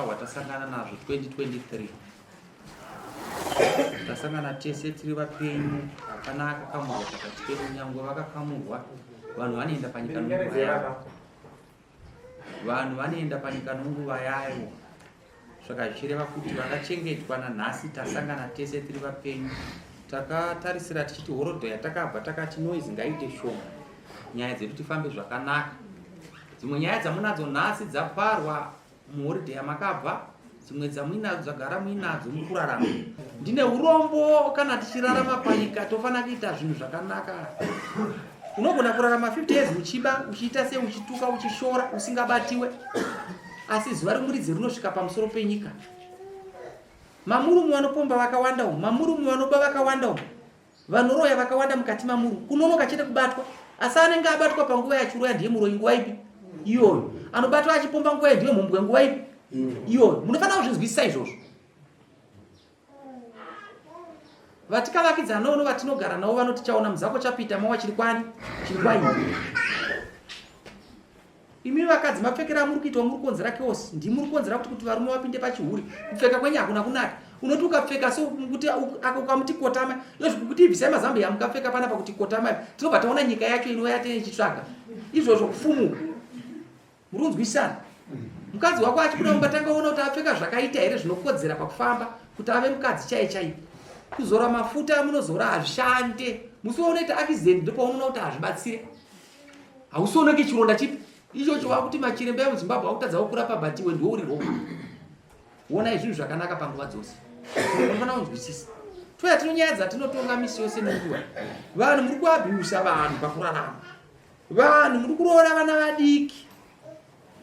Watasangana nazvo 2023 tasangana tese tiri vapenyu akanaka kamurwa pakati pedu nyangwe vakakamurwa vanhu vanoenda panyika nenguva yavo vanhu vanoenda panyika nenguva yavo saka zvichireva kuti vakachengetwa nanhasi tasangana tese tiri vapenyu takatarisira tichiti horodho yatakabva takati noise ngaite shoma nyaya dzedu tifambe zvakanaka dzimwe nyaya dzamunadzo nhasi dzaparwa muhoridhe yamakabva dzimwe dzamuinadzo dzagara muinadzo mukurarama ndine urombo kana tichirarama panyika tofana kuita zvinhu zvakanaka unogona kurarama 50 years uchiba uchiita sei uchituka uchishora usingabatiwe asi zuva remuridzi rinosvika pamusoro penyika mamurumu vanopomba vakawanda umu mamurumu vanoba vakawanda umu vanoroya vakawanda mukati mamuru kunonoka chete kubatwa asi anenge abatwa panguva yachiroya ndiye muroyi nguva ipi iyoyo anobatwa achipomba nguva ndiye mhombwe nguva ipi iyoyo munofanira kuzvinzwisisa izvozvo vatikavakidzana nono vatinogara navo vanotichaona muzako chapita mawa chiri kwani chiri kwaini imi vakadzi mapfekera muri kuita muri konzera chaos ndimuri konzera kuti varume vapinde pachihuri kupfeka kwenyu hakuna kunaka unoti ukapfeka so kuti akamuti kotama yozvikuti ibvisai mazambe yamukapfeka panapa kuti kotama tinobva taona nyika yacho inouya teichitsvaga izvozvo kufumuka muri kunzwisana mukadzi wako achikuda mubatanga ona kuti apfeka zvakaita here zvinokodzera pakufamba kuti ave mukadzi chaiye chaiye kuzora mafuta munozora hazvishande musi waunoita accident ndipo unoona kuti hazvibatsire hausioneki chironda chipi ichocho wakuti machiremba emuzimbabwe akutadzawo kurapa batiwe ndiwo uri ropa wona izvinhu zvakanaka panguva dzose unofanira kunzwisisa toya tinonyaya dzatinotonga misi yose nenguva vanhu muri kuabhiusa vanhu pakurarama vanhu muri kuroora vana vadiki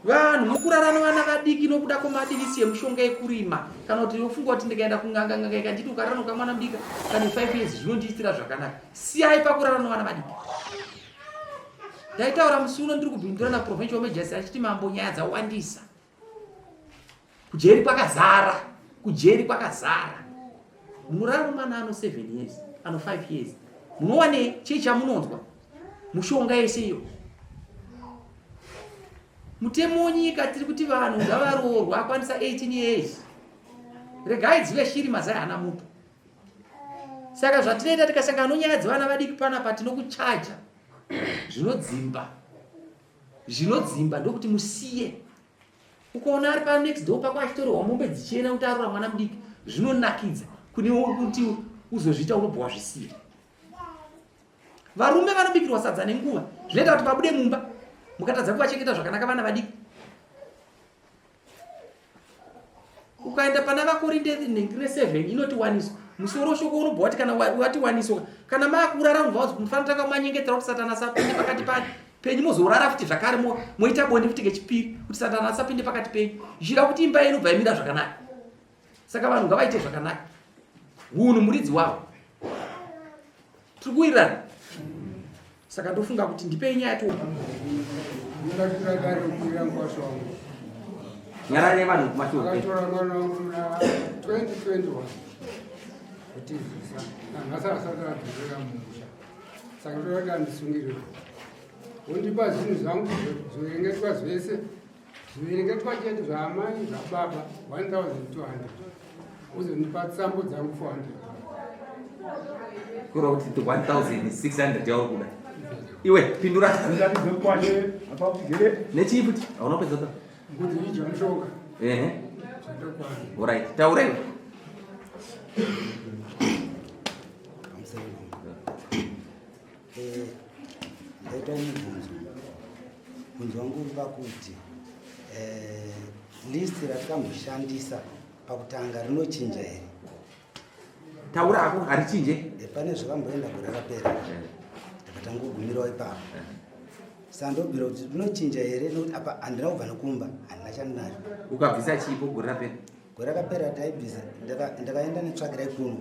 vanhu muri kurarama vana vadiki nokuda kwemadivisi emushonga yekurima kana kuti ufunga kuti ndikaenda kunganga ikanditi ukararama kamwana mudika kana 5 years zvinondiitira zvakanaka siyai pakurarama vana vadiki ndaitaura musi uno ndiri kubhindura naprovincial majors achiti mambo nyaya dzawandisa kujeri kwakazara munorarama mwana ano 7 years ano 5 years munowane chii chamunonzwa mushonga yese iyo mutemo wenyika tiri kuti vanhu ngavaroorwa akwanisa 18 years regai dzive shiri mazai hana muto saka zvatinoita tikasangana nonyaya dzevana vadiki panapa tinokuchaja zvinodzimba ndokuti musiye ukaona ari pa next door pako achitorwa mombe dzichena kuti arora mwana mudiki zvinonakidza kune kuti uzozviita unobva wazvisiya varume vanobikirwa sadza nenguva zvinoita kuti pabude mumba mukatadza kuvachengeta zvakanaka vana vadiki ukaenda pana vakorinde 7 inoti waniswa musoro shoko unobva wati kana wati waniswa kana makurara unobva mufanira taka manyengetera kuti satana asapinde pakati penyu mozorara futi zvakare moita bonde futi kechipiri kuti satana asapinde pakati penyu zhira kuti imba yenu bva imira zvakanaka saka vanhu ngavaite zvakanaka Uno muridzi wavo. Tikuirana. Saka ndofunga kuti ndipei nyaya tu. Nyarare vanhu kumashure. Akatora mwana wangu na 2021. Kuti nasa asakabvira musha. Saka ndoda ndisungire. Undipa zvinhu zvangu zviverengetwa zvese. Zviverengetwa chete zvaamai zvababa 1200. Uzonipa tsambo dzangu 400. Kura kuti 1600 yauri kuda. Iwe pindura nechiputi hauna kupedza ta. Ngudzi ijo mshoka. Alright, taura iwe. Ndaita mubvunzo wangu uva kuti list ratakamboshandisa pakutanga rinochinja here? Taura ako harichinje. Pane zvakamboenda gore rakapera ndakatangogumirawo ipapo. Sandobvira kuti rinochinja here nokuti apa handina kubva nokumba, handina chandinacho. Ukabvisa chipo gore rapera? Gore rakapera taibvisa, ndakaenda netsvakirai kuno.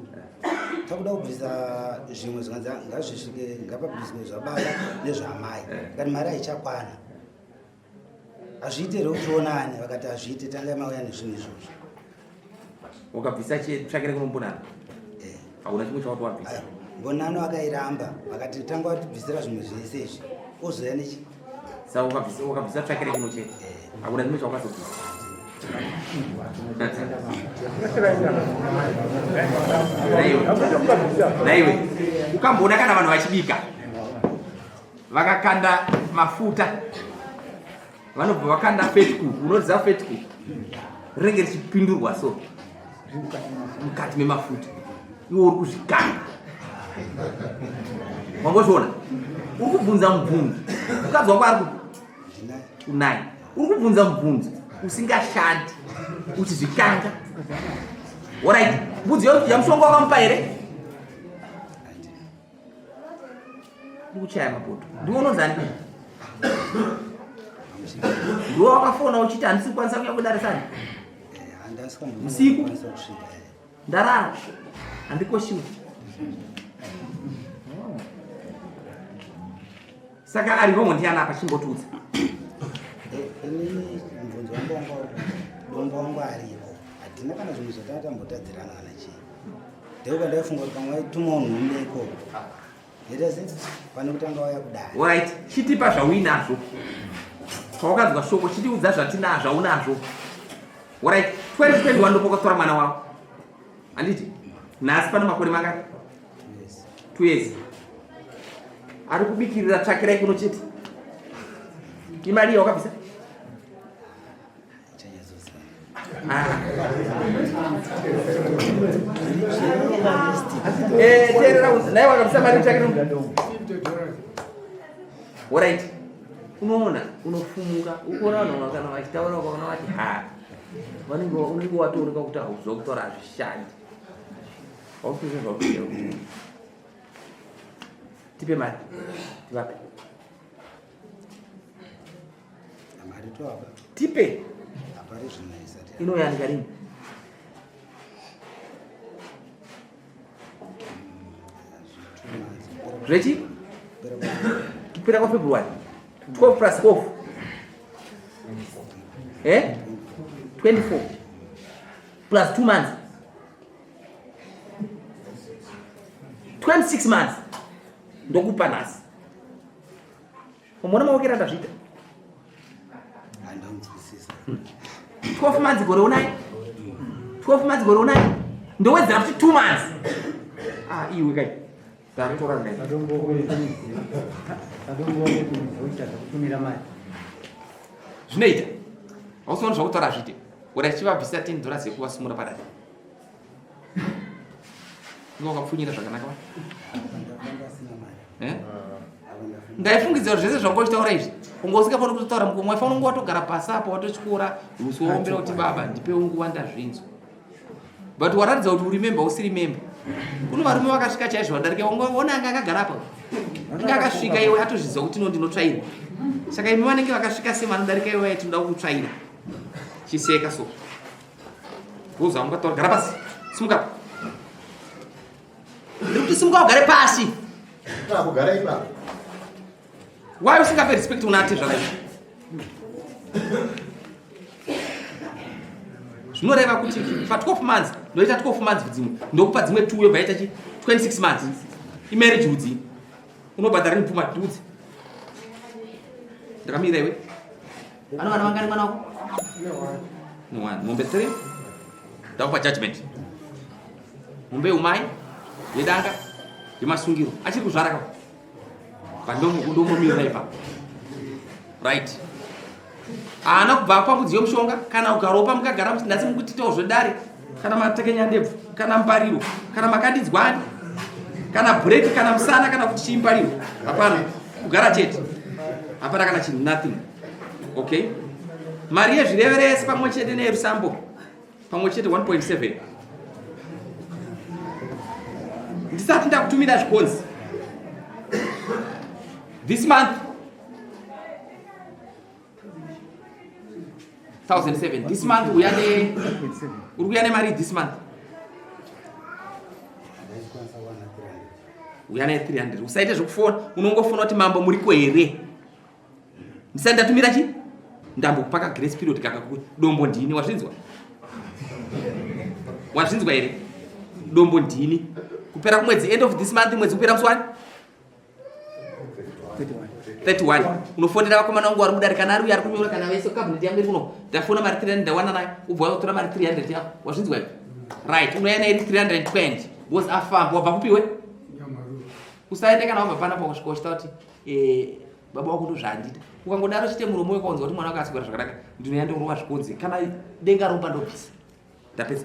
Takuda kubvisa zvimwe zvikanzi ngazvisvike ngapabviswe zvababa nezvamai. Ngati mari haichakwana. Hazviite here kutionane, vakati hazviite tangai mauya nezvinhu izvozvo. Ukabvisa tsvakirai kuno mbonano? Hauna chimwe chawati wabvisa? Mbonano akairamba, vakati tanga watibvisira zvimwe zvese izvi. Ozoya nechi? Saka ukabvisa tsvakirai kuno chete? Hauna chimwe chawakazobvisa? Naiwe ukamboona kana vanhu vachibika vakakanda mafuta vanobva vakanda fetku, unoziva fetku rinenge richipindurwa so mukati memafuta, iwe uri kuzvikanda. Wambozviona? Uri kubvunza mubvunzo ukadzwa kwari kunai, uri kubvunza mubvunzo usingashandi uchizvikanga. Alright, mbudzi yamushonga wakamupa here? Ndikuchaya Mapoto. Ndiwe unonzani? Ndiwe wakafona uchiti handisi kukwanisa kuya kudarisana? Usiku? Ndarara. Handikoshiwa. Saka ari homwe ndiana apa chimbotudza. Dombo wangu aripo. Hatina kana zvinhu zvatatambotadzirana kana chii. Ndeuka ndaifunga kuti pamwe tuma unhumbeko. Yerese pane kutanga waya kudai. Alright, chitipa zvauinazvo. Zvawakadzwa shoko chitiudza zvatinazvo zvaunazvo. Alright, 2021 ndopokatora mwana wako. Handiti? Nhasi pane makore mangani? 2 years. Ari kubikirira tsvakirai kuno chete. Imari yawakabvisa? Terera naye wakabvisa mari tsvakirai. Alright. Unoona, unofumuka, ukoona vanhu kana vachitaura ukaona vati unenge watoreka kuti hauzokutora hazvishandi. Hausizvo zvakuita kuti tipe mari, tivape. Mari toapa. Tipe. Apari zvinaisa. Inoyanika rini? Zvechi? Kupera kwaFebruary. 12 plus 12. 24. Plus 2 months. 26 months. Ndokupa nhasi. Umeona maokera ndazvita? 12 months gore unai? 12 months gore unai? Ndowedzera kuti 2 months. Iwe kai. Tatora ndai. Zvinoita. Hausioni zvakutaura zvite. Ura chivabvisa $10 yekuvasumura padati. Wakapfunyira zvakanaka va? Ndaifungidza kuti zvese zvangochitaura izvi ungosingafani kutotaura mukomwe waifana unge watogara pasi apo watotyora usi waombera kuti baba ndipe nguva ndazvinzwa. But waratidza kuti uri member usiri member. Kune varume vakasvika chaizvo vadarika ona anga akagara apa. Anga akasvika iwe atozviziva kuti ndinotsvaira. Saka imi vanenge vakasvika sema anodarika iwe tinoda kukutsvaira. Chiseka so. Uza ungataura gara pasi. Simuka. ndikuti simuka ugare pasi kugara ipapo why usingape respect unati zvakaipa zvinoreva kuti pa12 months ndoita 12 months dzimwe ndokupa dzimwe 2 yobva yaita 26 months imarriage udzi unobhadhara nipfuma tudzi ndakamira iwe ano vana vangani mwana wako no one mombe 3 ndakupa judgment mombe umai yedanga yemasungiro achiri kuzvara ka pandomomira ipa right ana kubva pamudziyo mushonga kana ugaropa mukagara nhasi mukutitawo zvedare kana matekenya ndebvu kana mbariro kana makandidzwani kana break kana musana kana kuti chimbariro hapana kugara chete hapana kana chinhu nothing okay mari yezvireverese pamwe chete nerusambo pamwe chete 1.7 ndisati ndakutumira zvikonzi this month 1007 this month uyane mari this month uyane 300 usaite zvokufona unongofona kuti mambo muri kwere ndisati ndatumira chi ndambokupaka grace period kakakuti dombo ndini wazvinzwa here dombo ndini kupera kumwedzi end of this month mwedzi kupera muswani 31 unofonera vakomana vangu vari mudarika nari uye ari kunyora kana vese cabinet yangu iri kuno ndafona mari 300 ndawana nayo ubva watora mari 300 yako wazvinzwa here right unoyana iri 320 because afamba wabva kupiwe usaende kana wabva pana pakusvika uchita kuti baba wako ndozvaandita ukangodaro chite muromo wekaunzwa kuti mwana wako asikora zvakanaka ndinoyanda kurova zvikonzi kana denga romba ndobvisa ndapedza